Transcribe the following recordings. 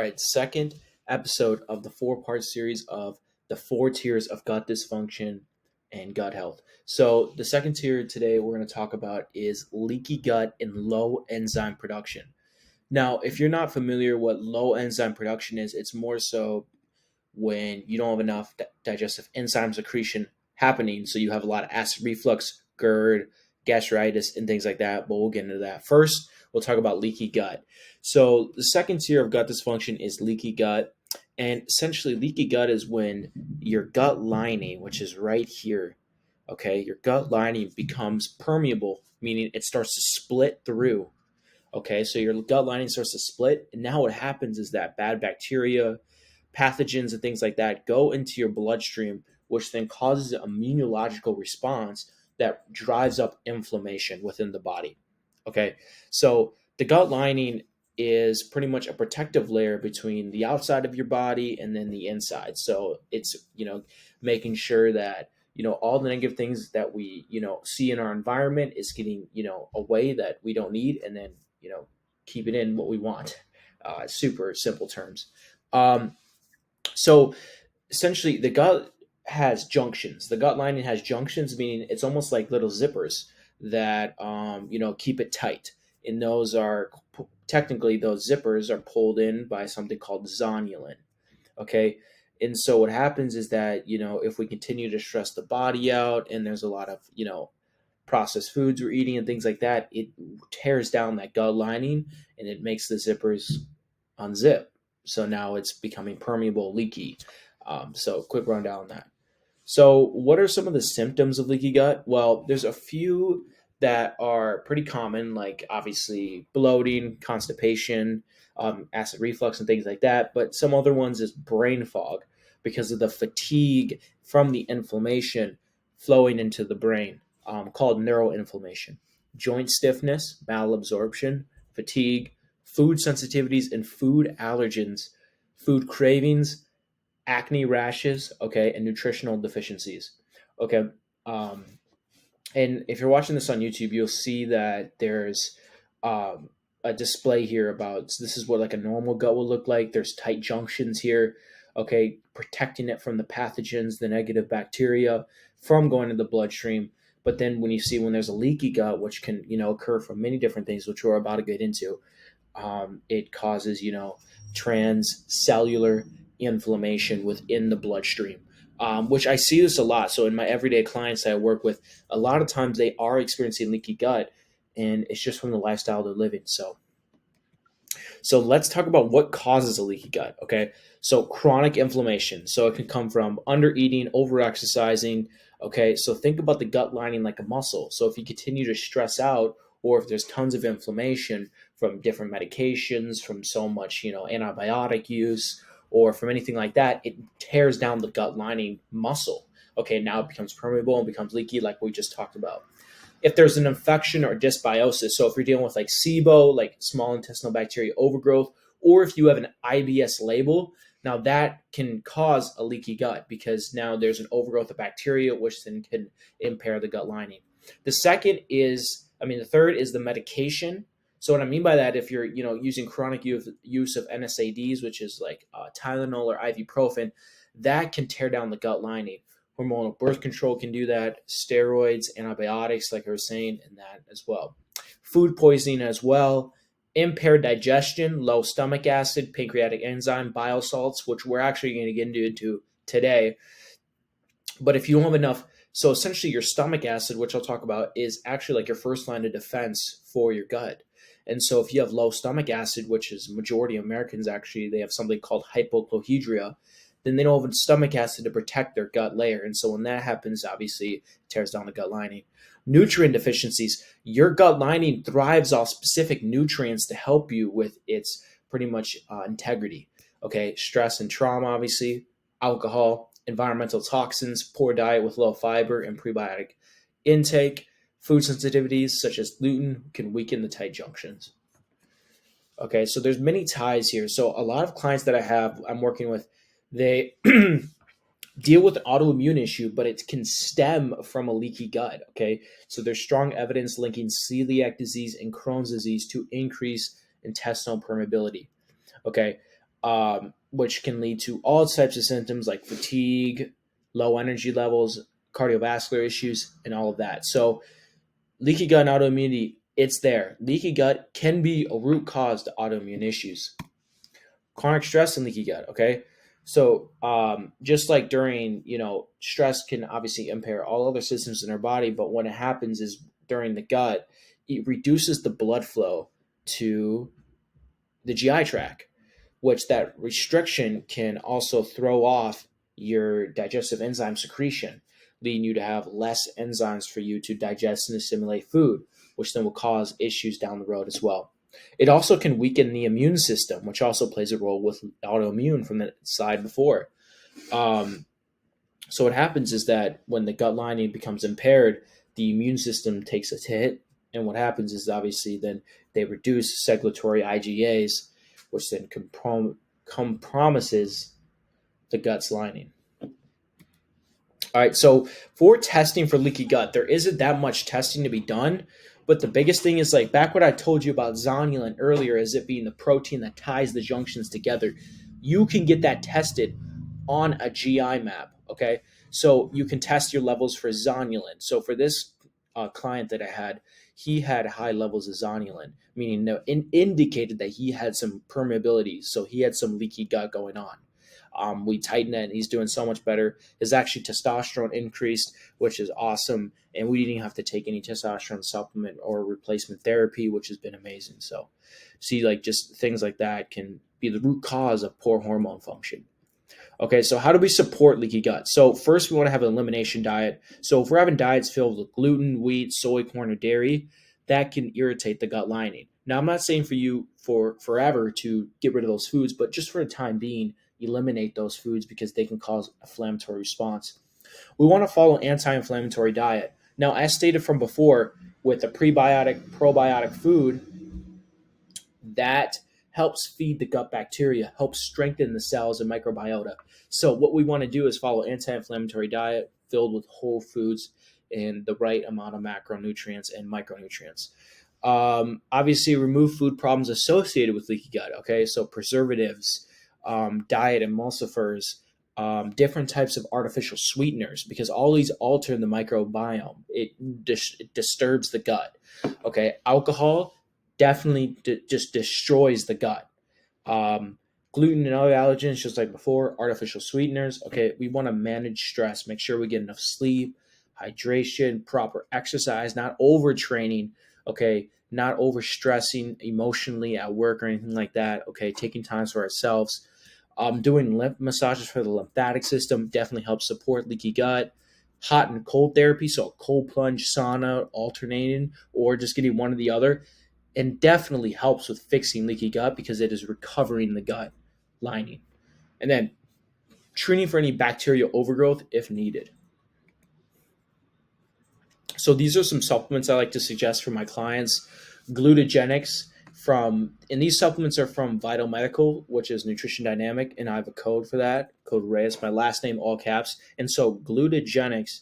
right, second episode of the four-part series of the four tiers of gut dysfunction and gut health. So the second tier today we're going to talk about is leaky gut and low enzyme production. Now, if you're not familiar what low enzyme production is, it's more so when you don't have enough digestive enzyme secretion happening, so you have a lot of acid reflux, GERD, gastritis, and things like that. But we'll get into that. First, we'll talk about leaky gut. So the second tier of gut dysfunction is leaky gut. And essentially, leaky gut is when your gut lining, which is right here, okay, your gut lining becomes permeable, meaning it starts to split through. Okay, so your gut lining starts to split. And now what happens is that bad bacteria, pathogens, and things like that go into your bloodstream, which then causes an immunological response that drives up inflammation within the body. Okay, so the gut lining is pretty much a protective layer between the outside of your body and then the inside. So it's, making sure that, all the negative things that we, see in our environment is getting, away that we don't need, and then, keep it in what we want. Super simple terms. So essentially, the gut has junctions. The gut lining has junctions, meaning it's almost like little zippers that keep it tight. And those are technically, those zippers are pulled in by something called zonulin. Okay. And so what happens is that, if we continue to stress the body out and there's a lot of, processed foods we're eating and things like that, it tears down that gut lining and it makes the zippers unzip. So now it's becoming permeable, leaky. So quick rundown on that. So what are some of the symptoms of leaky gut? Well, there's a few that are pretty common, like obviously bloating, constipation, acid reflux, and things like that. But some other ones is brain fog because of the fatigue from the inflammation flowing into the brain, called neuroinflammation. Joint stiffness, malabsorption, fatigue, food sensitivities and food allergens, food cravings, acne rashes, okay, and nutritional deficiencies. Okay. And if you're watching this on YouTube, you'll see that there's a display here about, so this is what like a normal gut will look like. There's tight junctions here, okay, protecting it from the pathogens, the negative bacteria from going to the bloodstream. But then when there's a leaky gut, which can, occur from many different things, which we're about to get into, it causes, transcellular inflammation within the bloodstream, which I see this a lot. So in my everyday clients that I work with, a lot of times they are experiencing leaky gut, and it's just from the lifestyle they're living. So let's talk about what causes a leaky gut. Okay, so chronic inflammation. So it can come from under-eating, over-exercising. Okay, so think about the gut lining like a muscle. So if you continue to stress out, or if there's tons of inflammation from different medications, from so much, antibiotic use, or from anything like that, it tears down the gut lining muscle. Okay, now it becomes permeable and becomes leaky, like we just talked about. If there's an infection or dysbiosis, so if you're dealing with like SIBO, like small intestinal bacteria overgrowth, or if you have an IBS label, now that can cause a leaky gut because now there's an overgrowth of bacteria, which then can impair the gut lining. The third is the medication. So what I mean by that, if you're, using chronic use of NSAIDs, which is like Tylenol or ibuprofen, that can tear down the gut lining. Hormonal birth control can do that. Steroids, antibiotics, like I was saying, and that as well. Food poisoning as well. Impaired digestion, low stomach acid, pancreatic enzyme, bile salts, which we're actually going to get into today. But if you don't have enough, so essentially your stomach acid, which I'll talk about, is actually like your first line of defense for your gut. And so if you have low stomach acid, which is majority of Americans actually, they have something called hypochlorhydria, then they don't have stomach acid to protect their gut layer. And so when that happens, obviously it tears down the gut lining. Nutrient deficiencies. Your gut lining thrives off specific nutrients to help you with its pretty much integrity. Okay, stress and trauma, obviously, alcohol, environmental toxins, poor diet with low fiber and prebiotic intake, food sensitivities such as gluten can weaken the tight junctions. Okay, so there's many ties here. So a lot of clients that I'm working with, they deal with an autoimmune issue, but it can stem from a leaky gut. Okay, so there's strong evidence linking celiac disease and Crohn's disease to increase intestinal permeability. Okay, which can lead to all types of symptoms like fatigue, low energy levels, cardiovascular issues, and all of that. So leaky gut and autoimmunity, it's there. Leaky gut can be a root cause to autoimmune issues. Chronic stress and leaky gut, okay? So just like during, stress can obviously impair all other systems in our body, but when it happens is during the gut, it reduces the blood flow to the GI tract, which that restriction can also throw off your digestive enzyme secretion, leading you to have less enzymes for you to digest and assimilate food, which then will cause issues down the road as well. It also can weaken the immune system, which also plays a role with autoimmune from the side before. So what happens is that when the gut lining becomes impaired, the immune system takes a hit. And what happens is obviously then they reduce secretory IgAs, which then compromises the gut's lining. All right, so for testing for leaky gut, there isn't that much testing to be done, but the biggest thing is like back what I told you about zonulin earlier, as it being the protein that ties the junctions together. You can get that tested on a GI map, okay? So you can test your levels for zonulin. So for this client that I had, he had high levels of zonulin, meaning indicated that he had some permeability, so he had some leaky gut going on. We tightened it, and he's doing so much better. His actually testosterone increased, which is awesome, and we didn't have to take any testosterone supplement or replacement therapy, which has been amazing. So, see, like just things like that can be the root cause of poor hormone function. Okay, so how do we support leaky gut? So first, we want to have an elimination diet. So if we're having diets filled with gluten, wheat, soy, corn, or dairy, that can irritate the gut lining. Now, I'm not saying for you for forever to get rid of those foods, but just for the time being, eliminate those foods because they can cause inflammatory response. We want to follow anti-inflammatory diet. Now, as stated from before, with a prebiotic, probiotic food, that helps feed the gut bacteria, helps strengthen the cells and microbiota. So what we want to do is follow anti-inflammatory diet filled with whole foods and the right amount of macronutrients and micronutrients. Obviously, remove food problems associated with leaky gut. Okay, so preservatives, diet emulsifiers, different types of artificial sweeteners, because all these alter the microbiome. It disturbs the gut. Okay, alcohol definitely just destroys the gut. Gluten and other allergens, just like before, artificial sweeteners. Okay, we want to manage stress, make sure we get enough sleep, hydration, proper exercise, not overtraining. Okay, not overstressing emotionally at work or anything like that. Okay, taking times for ourselves. Doing lymph massages for the lymphatic system definitely helps support leaky gut. Hot and cold therapy, so a cold plunge, sauna, alternating, or just getting one or the other, and definitely helps with fixing leaky gut because it is recovering the gut lining. And then treating for any bacterial overgrowth if needed. So these are some supplements I like to suggest for my clients. Glutagenics and these supplements are from Vital Medical, which is Nutrition Dynamic, and I have a code for that, code Reyes, my last name, all caps. And so Glutagenics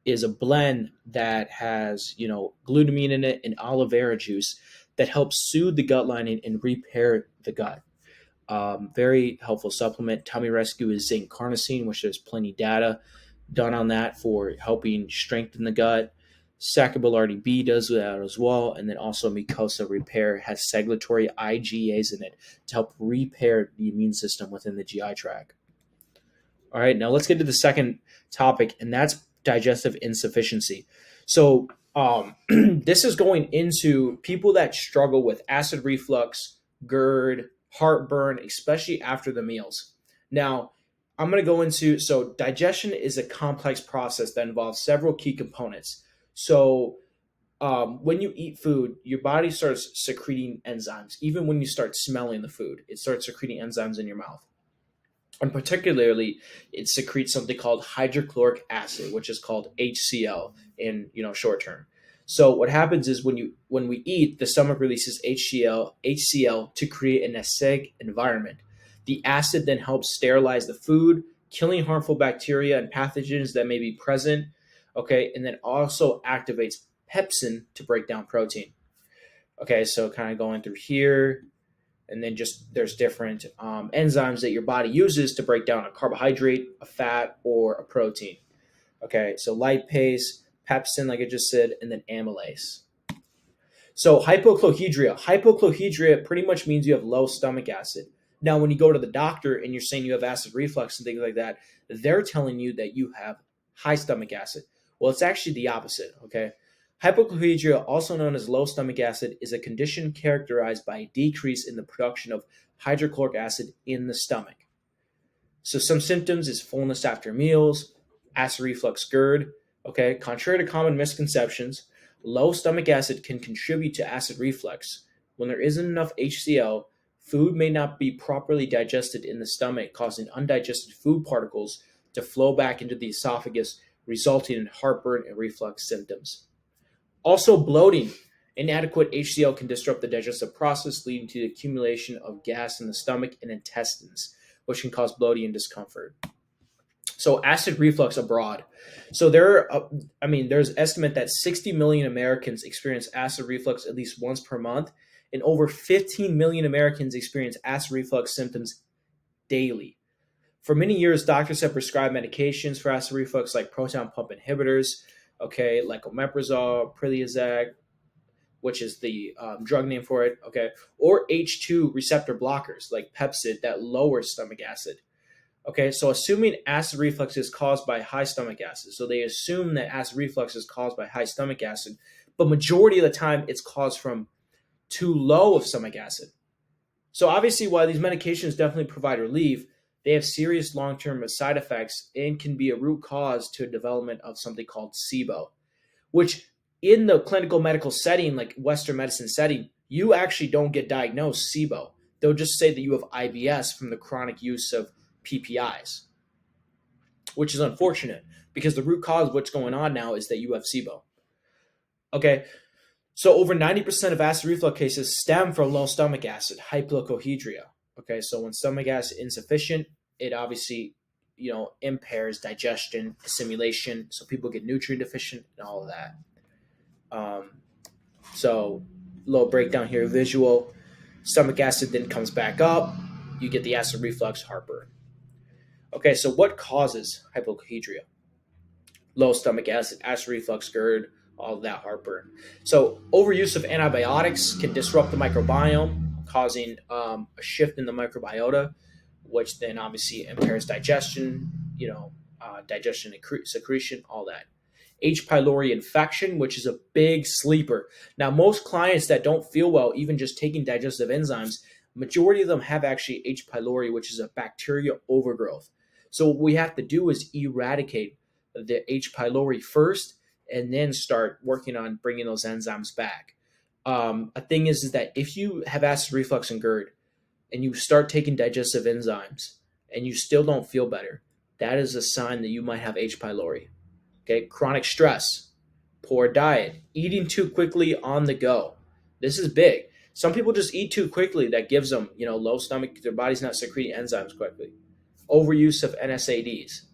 is a blend that has, glutamine in it and aloe vera juice that helps soothe the gut lining and repair the gut. Very helpful supplement. Tummy Rescue is zinc carnosine, which there's plenty of data done on that for helping strengthen the gut. Saccharomyces B does that as well. And then also Mucosa Repair has secretory IgAs in it to help repair the immune system within the GI tract. All right, now let's get to the second topic, and that's digestive insufficiency. So this is going into people that struggle with acid reflux, GERD, heartburn, especially after the meals. Now, I'm going to go into, so digestion is a complex process that involves several key components. So when you eat food, your body starts secreting enzymes. Even when you start smelling the food, it starts secreting enzymes in your mouth. And particularly, it secretes something called hydrochloric acid, which is called HCl in short term. So what happens is when we eat, the stomach releases HCl to create an acidic environment. The acid then helps sterilize the food, killing harmful bacteria and pathogens that may be present. Okay, and then also activates pepsin to break down protein. Okay, so kind of going through here. And then just there's different enzymes that your body uses to break down a carbohydrate, a fat, or a protein. Okay, so lipase, pepsin, like I just said, and then amylase. So hypochlorhydria pretty much means you have low stomach acid. Now, when you go to the doctor and you're saying you have acid reflux and things like that, they're telling you that you have high stomach acid. Well, it's actually the opposite, okay? Hypochlorhydria, also known as low stomach acid, is a condition characterized by a decrease in the production of hydrochloric acid in the stomach. So some symptoms is fullness after meals, acid reflux, GERD. Okay, contrary to common misconceptions, low stomach acid can contribute to acid reflux. When there isn't enough HCl, food may not be properly digested in the stomach, causing undigested food particles to flow back into the esophagus, resulting in heartburn and reflux symptoms. Also, bloating. Inadequate HCl can disrupt the digestive process, leading to the accumulation of gas in the stomach and intestines, which can cause bloating and discomfort. So acid reflux abroad. So there's estimate that 60 million Americans experience acid reflux at least once per month, and over 15 million Americans experience acid reflux symptoms daily. For many years, doctors have prescribed medications for acid reflux like proton pump inhibitors, okay, like omeprazole, Priliazac, which is the drug name for it, okay, or H2 receptor blockers like Pepcid that lowers stomach acid. Okay, so assuming acid reflux is caused by high stomach acid. So they assume that acid reflux is caused by high stomach acid, but majority of the time it's caused from too low of stomach acid. So obviously, while these medications definitely provide relief, they have serious long-term side effects and can be a root cause to a development of something called SIBO, which in the clinical medical setting, like Western medicine setting, you actually don't get diagnosed SIBO. They'll just say that you have IBS from the chronic use of PPIs, which is unfortunate because the root cause of what's going on now is that you have SIBO. Okay, so over 90% of acid reflux cases stem from low stomach acid, hypochlorhydria. Okay, so when stomach acid is insufficient, it obviously impairs digestion, assimilation, so people get nutrient deficient and all of that. So little breakdown here, visual. Stomach acid then comes back up. You get the acid reflux, heartburn. Okay, so what causes hypochlorhydria? Low stomach acid, acid reflux, GERD, all of that, heartburn. So overuse of antibiotics can disrupt the microbiome, causing a shift in the microbiota, which then obviously impairs digestion, digestion secretion, all that. H. pylori infection, which is a big sleeper. Now, most clients that don't feel well, even just taking digestive enzymes, majority of them have actually H. pylori, which is a bacteria overgrowth. So what we have to do is eradicate the H. pylori first, and then start working on bringing those enzymes back. A thing is that if you have acid reflux and GERD, and you start taking digestive enzymes, and you still don't feel better, that is a sign that you might have H. pylori. Okay, chronic stress, poor diet, eating too quickly on the go. This is big. Some people just eat too quickly. That gives them, low stomach. Their body's not secreting enzymes quickly. Overuse of NSAIDs,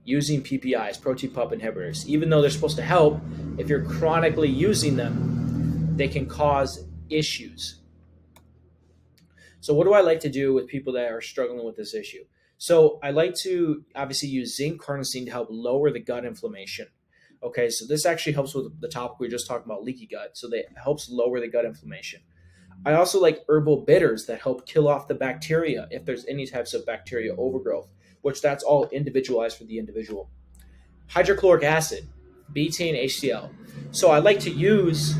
using PPIs, protein pump inhibitors. Even though they're supposed to help, if you're chronically using them, they can cause issues. So what do I like to do with people that are struggling with this issue? So I like to obviously use zinc carnosine to help lower the gut inflammation. Okay, so this actually helps with the topic we were just talking about, leaky gut. So that helps lower the gut inflammation. I also like herbal bitters that help kill off the bacteria if there's any types of bacteria overgrowth, which that's all individualized for the individual. Hydrochloric acid, betaine, HCl. So I like to use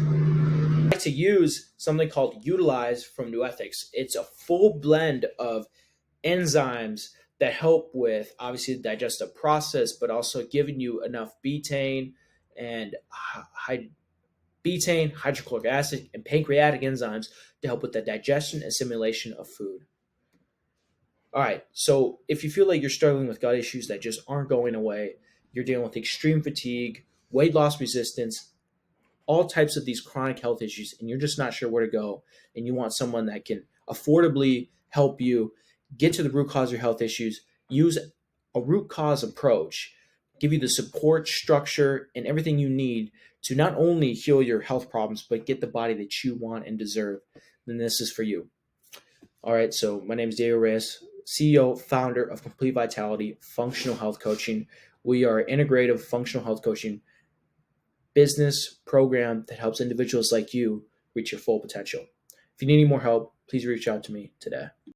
something called Utilize from New Ethics. It's a full blend of enzymes that help with obviously the digestive process, but also giving you enough betaine and hydrochloric acid, and pancreatic enzymes to help with the digestion, assimilation of food. All right, so if you feel like you're struggling with gut issues that just aren't going away, you're dealing with extreme fatigue, weight loss resistance, all types of these chronic health issues, and you're just not sure where to go, and you want someone that can affordably help you get to the root cause of your health issues, use a root cause approach, give you the support, structure, and everything you need to not only heal your health problems, but get the body that you want and deserve, then this is for you. All right, so my name is Reyes, CEO, founder of Complete Vitality Functional Health Coaching. We are an integrative functional health coaching business program that helps individuals like you reach your full potential. If you need any more help, please reach out to me today.